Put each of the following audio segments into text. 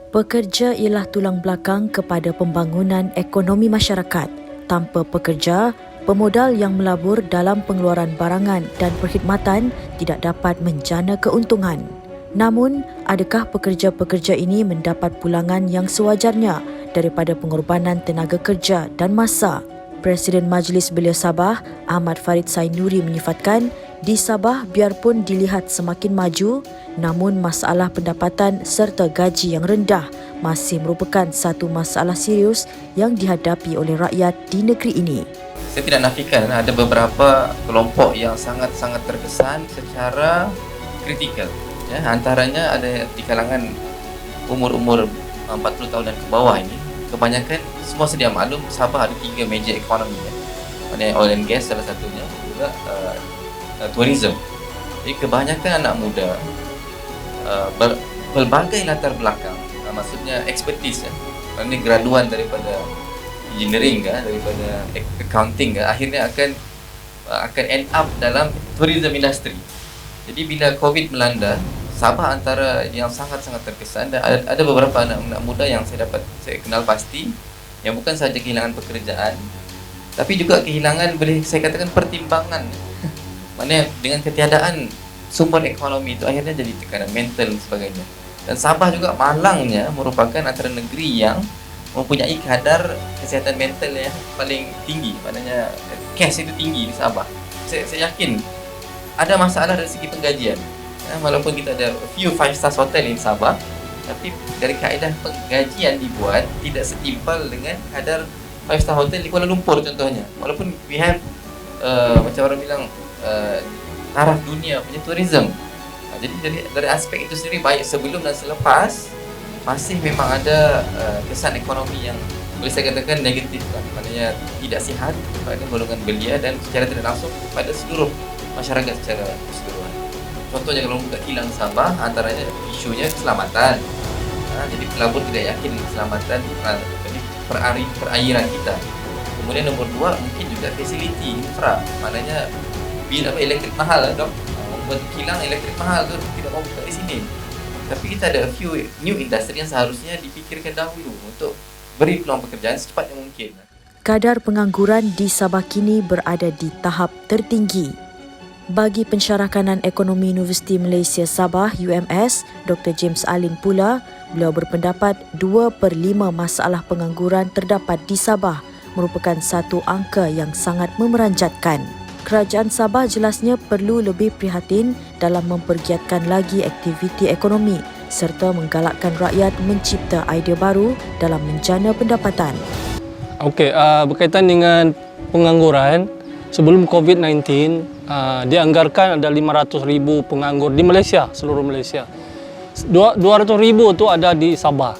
Pekerja ialah tulang belakang kepada pembangunan ekonomi masyarakat. Tanpa pekerja, pemodal yang melabur dalam pengeluaran barangan dan perkhidmatan tidak dapat menjana keuntungan. Namun, adakah pekerja-pekerja ini mendapat pulangan yang sewajarnya daripada pengorbanan tenaga kerja dan masa? Presiden Majlis Belia Sabah, Ahmad Farid Sainuri menyifatkan, di Sabah biarpun dilihat semakin maju, namun masalah pendapatan serta gaji yang rendah masih merupakan satu masalah serius yang dihadapi oleh rakyat di negeri ini. Saya tidak nafikan ada beberapa kelompok yang sangat-sangat terkesan secara kritikal. Ya, antaranya ada di kalangan umur-umur 40 tahunan ke bawah ini. Kebanyakan semua sedia maklum Sabah ada 3 major ekonomi. Mana oil and gas salah satunya, juga tourism. Jadi kebanyakan anak muda berbagai latar belakang, maksudnya expertise ya. Ini graduan daripada engineering daripada accounting akhirnya akan end up dalam tourism industry. Jadi bila COVID melanda, Sabah antara yang sangat-sangat terkesan, dan ada beberapa anak muda yang saya kenal pasti yang bukan sahaja kehilangan pekerjaan tapi juga kehilangan, boleh saya katakan, pertimbangan. Mana dengan ketiadaan sumber ekonomi itu akhirnya jadi tekanan mental dan sebagainya. Dan Sabah juga malangnya merupakan antara negeri yang mempunyai kadar kesihatan mental yang paling tinggi. Maknanya cash itu tinggi di Sabah. Saya yakin ada masalah dari segi penggajian. Walaupun kita ada few 5-star hotel di Sabah, tapi dari kaedah penggajian dibuat tidak setimpal dengan kadar 5-star hotel di Kuala Lumpur contohnya. Walaupun we have macam orang bilang taraf dunia punya tourism. Jadi dari aspek itu sendiri, baik sebelum dan selepas, masih memang ada kesan ekonomi yang boleh saya katakan negatif lah. Maknanya tidak sihat kepada golongan belia dan secara tidak langsung kepada seluruh masyarakat secara keseluruhan. Contohnya kalau buka kilang Sabah, antaranya isunya keselamatan. Jadi pelabur tidak yakin keselamatan perairan kita. Kemudian nombor 2 mungkin juga fasiliti infra. Maknanya bil elektrik mahal dok. Membuat kilang elektrik mahal tu tidak mau buka di sini. Tapi kita ada a few new industry yang seharusnya dipikirkan dahulu untuk beri peluang pekerjaan secepat yang mungkin. Kadar pengangguran di Sabah kini berada di tahap tertinggi. Bagi Pensyarah Kanan Ekonomi Universiti Malaysia Sabah UMS, Dr. James Alin pula, beliau berpendapat 2/5 masalah pengangguran terdapat di Sabah merupakan satu angka yang sangat memeranjatkan. Kerajaan Sabah jelasnya perlu lebih prihatin dalam mempergiatkan lagi aktiviti ekonomi serta menggalakkan rakyat mencipta idea baru dalam menjana pendapatan. Okey, berkaitan dengan pengangguran, sebelum COVID-19, dianggarkan ada 500,000 penganggur di Malaysia, seluruh Malaysia. 200,000 itu ada di Sabah.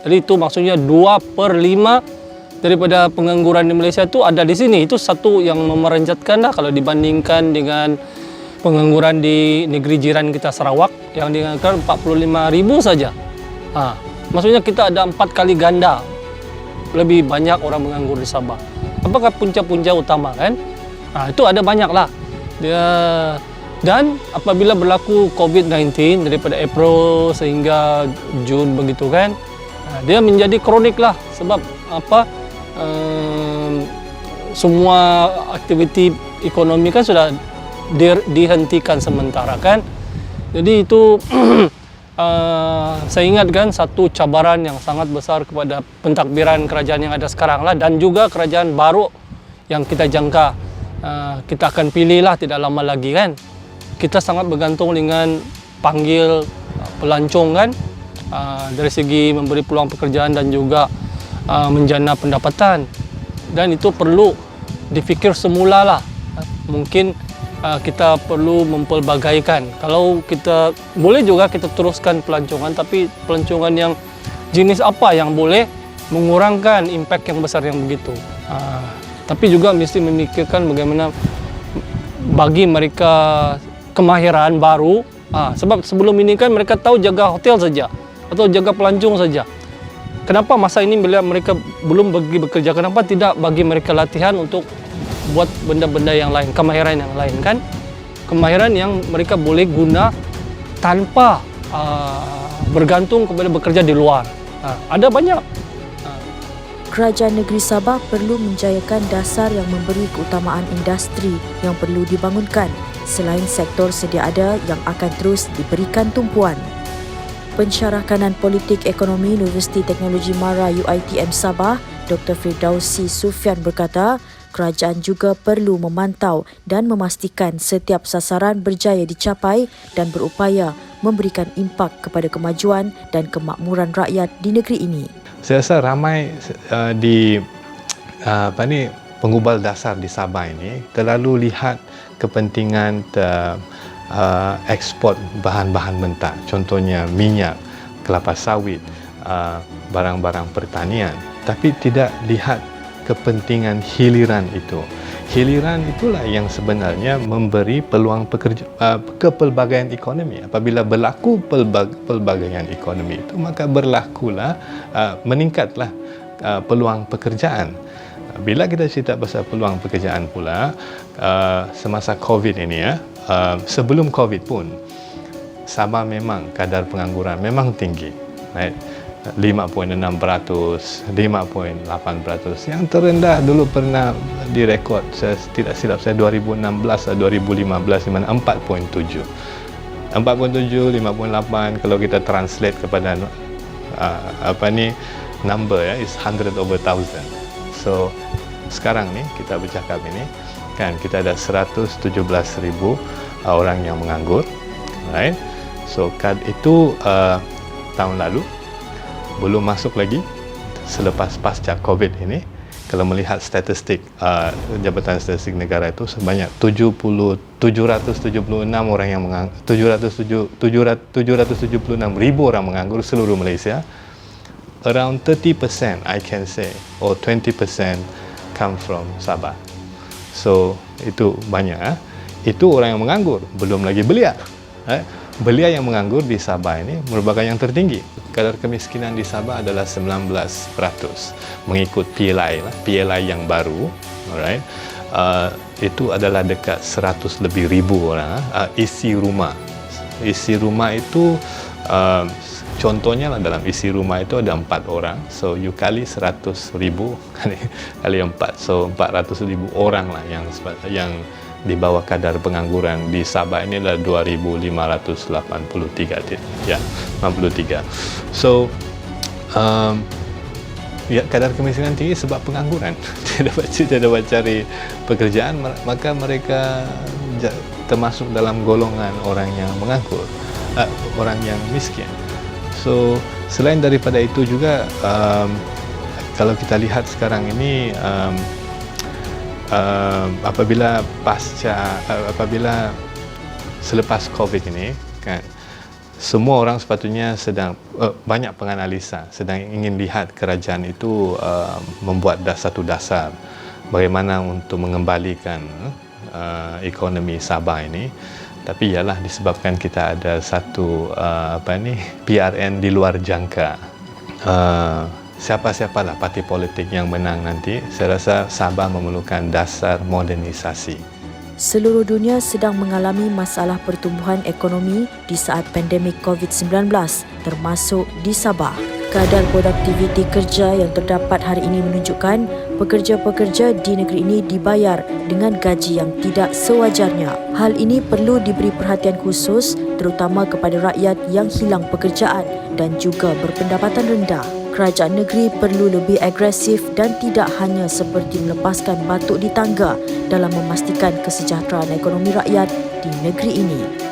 Jadi itu maksudnya 2/5 daripada pengangguran di Malaysia itu ada di sini. Itu satu yang memeranjatkan dah kalau dibandingkan dengan pengangguran di negeri jiran kita Sarawak yang dianggarkan 45,000 saja. Maksudnya kita ada 4 kali ganda lebih banyak orang menganggur di Sabah. Apakah punca-punca utama kan? Itu ada banyak lah. Dan apabila berlaku COVID-19 daripada April sehingga Jun begitu kan, dia menjadi kronik lah. Sebab apa? Semua aktiviti ekonomi kan sudah dihentikan sementara kan. Jadi itu saya ingatkan satu cabaran yang sangat besar kepada pentadbiran kerajaan yang ada sekarang lah, dan juga kerajaan baru yang kita jangka kita akan pilih lah tidak lama lagi kan. Kita sangat bergantung dengan panggil pelancong kan, dari segi memberi peluang pekerjaan dan juga menjana pendapatan, dan itu perlu difikir semula lah. Mungkin kita perlu mempelbagaikan. Kalau kita boleh juga kita teruskan pelancongan, tapi pelancongan yang jenis apa yang boleh mengurangkan impak yang besar yang begitu. Tapi juga mesti memikirkan bagaimana bagi mereka kemahiran baru. Sebab sebelum ini kan mereka tahu jaga hotel saja atau jaga pelancong saja. Kenapa masa ini bila mereka belum bagi bekerja, kenapa tidak bagi mereka latihan untuk buat benda-benda yang lain, kemahiran yang lain kan? Kemahiran yang mereka boleh guna tanpa bergantung kepada bekerja di luar. Ada banyak. Kerajaan negeri Sabah perlu menjayakan dasar yang memberi keutamaan industri yang perlu dibangunkan selain sektor sedia ada yang akan terus diberikan tumpuan. Pensyarah Kanan Politik Ekonomi Universiti Teknologi Mara UiTM Sabah, Dr. Firdausi Sufian berkata, kerajaan juga perlu memantau dan memastikan setiap sasaran berjaya dicapai dan berupaya memberikan impak kepada kemajuan dan kemakmuran rakyat di negeri ini. Saya rasa ramai pengubal dasar di Sabah ini terlalu lihat kepentingan ekspor bahan-bahan mentah, contohnya minyak, kelapa sawit, barang-barang pertanian, tapi tidak lihat kepentingan hiliran itu. Hiliran itulah yang sebenarnya memberi peluang kepelbagaian ekonomi. Apabila berlaku pelbagaian ekonomi itu, maka meningkatlah peluang pekerjaan. Bila kita cerita pasal peluang pekerjaan pula, semasa COVID ini sebelum COVID pun, Sabah memang kadar pengangguran memang tinggi. Right? 5.6%, 5.8%. Yang terendah dulu pernah direkod, saya tidak silap saya 2016 atau 2015 di mana 4.7. 4.7, 5.8 kalau kita translate kepada number is 100 over 1000. So sekarang ni kita bercakap ini kan kita ada 117,000 orang yang menganggur, right? So itu tahun lalu. Belum masuk lagi selepas pasca COVID ini, kalau melihat statistik Jabatan Statistik Negara itu sebanyak 776 orang yang 776,000 orang menganggur seluruh Malaysia. Around 30% I can say or 20% come from Sabah. So itu banyak. Itu orang yang menganggur, belum lagi belia. Belia yang menganggur di Sabah ini merupakan yang tertinggi. Kadar kemiskinan di Sabah adalah 19%. Mengikut PLI yang baru, alright. Itu adalah dekat 100 lebih ribu orang isi rumah. Isi rumah itu contohnya dalam isi rumah itu ada 4 orang. So you kali 100,000 kali 4. So 400,000 orang lah yang di bawah kadar pengangguran di Sabah ini adalah 2,583 53. So kadar kemiskinan tinggi sebab pengangguran. Tidak dapat cari pekerjaan, maka mereka termasuk dalam golongan orang yang menganggur, orang yang miskin. So selain daripada itu juga kalau kita lihat sekarang ini apabila selepas COVID ini kan, semua orang sepatutnya sedang banyak penganalisa sedang ingin lihat kerajaan itu membuat satu dasar bagaimana untuk mengembalikan ekonomi Sabah ini. Tapi ialah disebabkan kita ada satu PRN di luar jangka. Siapa-siapalah parti politik yang menang nanti, saya rasa Sabah memerlukan dasar modernisasi. Seluruh dunia sedang mengalami masalah pertumbuhan ekonomi di saat pandemik COVID-19, termasuk di Sabah. Kadar produktiviti kerja yang terdapat hari ini menunjukkan pekerja-pekerja di negeri ini dibayar dengan gaji yang tidak sewajarnya. Hal ini perlu diberi perhatian khusus terutama kepada rakyat yang hilang pekerjaan dan juga berpendapatan rendah. Kerajaan negeri perlu lebih agresif dan tidak hanya seperti melepaskan batuk di tangga dalam memastikan kesejahteraan ekonomi rakyat di negeri ini.